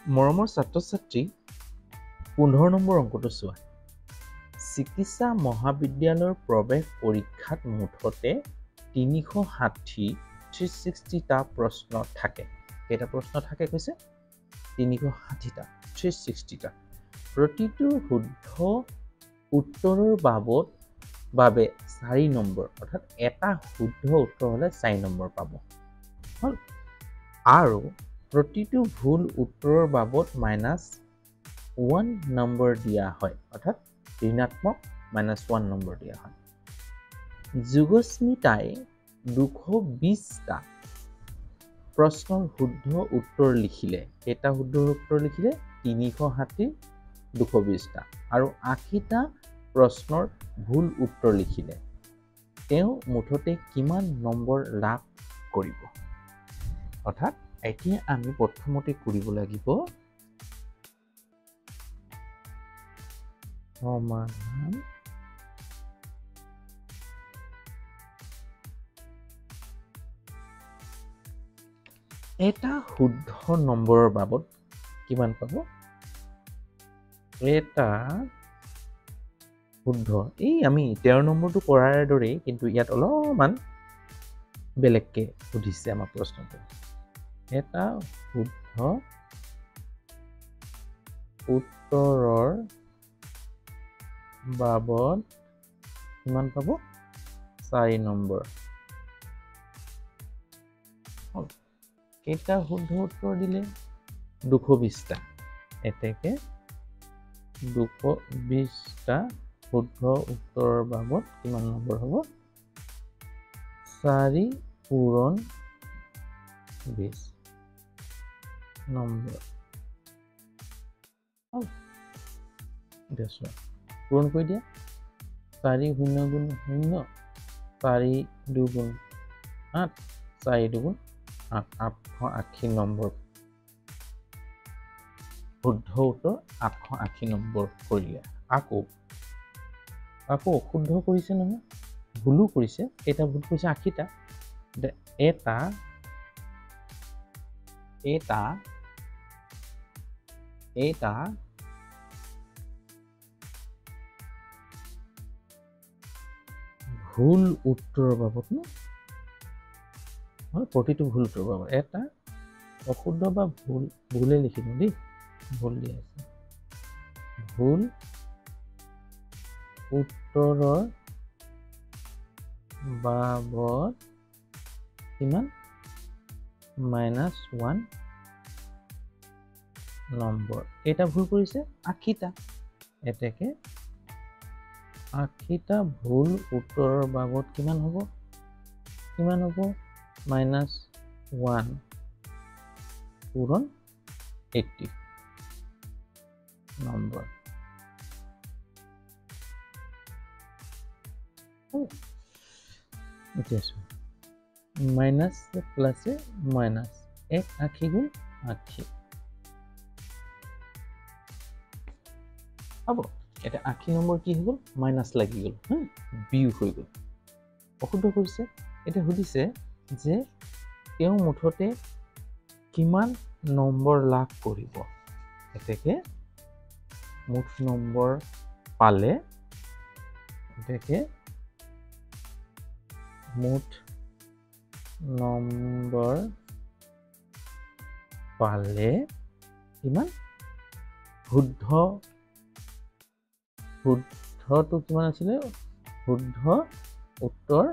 মৰমৰ ছাত্ৰ-ছাত্ৰী 15 নম্বৰ অংকটো চোৱা চিকিৎসা মহাবিদ্যালয়ৰ প্ৰৱেশ পৰীক্ষাত মুঠতে 360টা প্ৰশ্ন থাকে কেইটা প্ৰশ্ন থাকে কৈছে 360টা 360টা প্ৰতিটো শুদ্ধ উত্তৰৰ বাবে 4 নম্বৰ অৰ্থাৎ এটা শুদ্ধ উত্তৰ হলে 4 নম্বৰ পাব হল আৰু প্ৰতিটো ভুল উত্তৰৰ বাবদ -1 নম্বৰ দিয়া হয় অৰ্থাৎ ঋণাত্মক -1 নম্বৰ দিয়া হয় যোগস্মিতাই 220টা প্ৰশ্নৰ শুদ্ধ উত্তৰ লিখিলে এটা শুদ্ধ উত্তৰ লিখিলে 360 220টা আৰু 80টা প্ৰশ্নৰ ভুল উত্তৰ লিখিলে তেওঁ মুঠতে কিমান নম্বৰ লাভ কৰিব অৰ্থাৎ এতিয়া আমি প্ৰথমতে কৰিব লাগিব সমাধান এটা শুদ্ধ নম্বৰৰ বাবদ কিমান পাব এটা শুদ্ধ এই আমি 13 নম্বৰটো কৰাৰ দৰেই কিন্তু ইয়াত অলপমান বেলেগকে সুধিছে আমাৰ প্ৰশ্নটো এটা শুদ্ধ উত্তৰৰ বাবদ কিমান পাব 4 নম্বৰ কেইটা শুদ্ধ উত্তৰ দিলে 220টা এতেকে 220টা শুদ্ধ উত্তৰৰ বাবদ কিমান নম্বৰ হ'ব 4 পূৰণ 20 নম্বৰ পূৰণ কৰি দিয়া 4 শূন্য গুণ 0 4 2 8 4 2 880 নম্বৰ শুদ্ধ উত্তৰ 880 নম্বৰ কৰিলে আকৌ অশুদ্ধ কৰিছে নহয় ভুলো কৰিছে এটা ভুল কৰিছে 80টা এটা ভুল উত্তৰৰ বাবদ ন প্ৰতিটো ভুল উত্তৰৰ বাবদ এটা অশুদ্ধ বা ভুলে লিখিম দেই ভুল দিয়া আছে ভুল উত্তৰৰ বাবদ কিমান -1 নম্বৰ এটা ভুল কৰিছে 80টা এতেকে 80টা ভুল উত্তৰৰ বাবদ কিমান হ'ব -1 পূৰণ 80 নম্বৰ এতিয়া মাইনাস প্লাসে মাইনাস 180 গুণ 80 হ'ব এটা 80 নম্বৰ কি হৈ গ'ল মাইনাস লাগি গ'ল বিয়োগ হৈ গ'ল অশুদ্ধ কৰিছে এটা সুধিছে যে তেওঁ মুঠতে কিমান নম্বৰ লাভ কৰিব এতেকে মুঠ নম্বৰ পালে এতেকে মুঠ নম্বৰ পালে কিমান শুদ্ধটো কিমান আছিলে শুদ্ধ উত্তৰ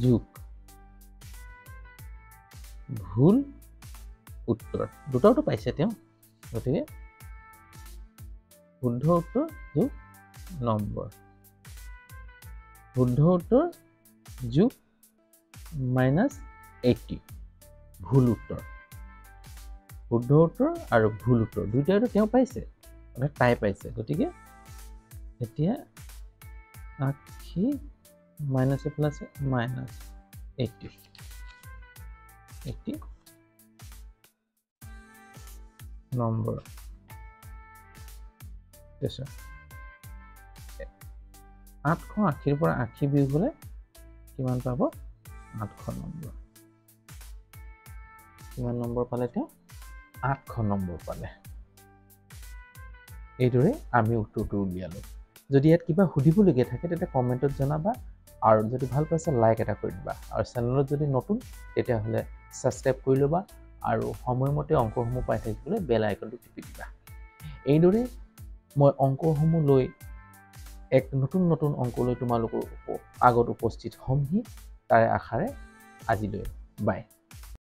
যোগ ভুল উত্তৰ দুটাটো পাইছে তেওঁ গতিকে শুদ্ধ উত্তৰ যোগ নম্বৰ শুদ্ধ উত্তৰ যোগ -80 ভুল উত্তৰ শুদ্ধ উত্তৰ আৰু ভুল উত্তৰ দুইটাটো তেওঁ পাইছে মানে তাই পাইছে গতিকে এতিয়া 80 মাইনাস প্লাস মাইনাস 80 নম্বৰ 880 পৰা 80 বিয়োগ হলে কিমান পাব 800 নম্বৰ কিমান নম্বৰ পালে তেওঁ 800 নম্বৰ পালে। এইদৰে আমি উত্তৰটো উলিয়ালোঁ। যদি ইয়াত কিবা সুধিবলগীয়া থাকে তেতিয়া কমেণ্টত জনাবা, আৰু যদি ভাল পাইছে লাইক এটা কৰি দিবা, আৰু চেনেলত যদি নতুন তেতিয়াহ'লে ছাবস্ক্ৰাইব কৰি ল'বা, আৰু সময়মতে অংকসমূহ পাই থাকিবলৈ বেল আইকনটো টিপি দিবা। এইদৰে মই অংকসমূহ লৈ এক নতুন নতুন অংক লৈ তোমালোকৰ আগত উপস্থিত হ'মহি, তাৰে আশাৰে আজিলৈ বাই।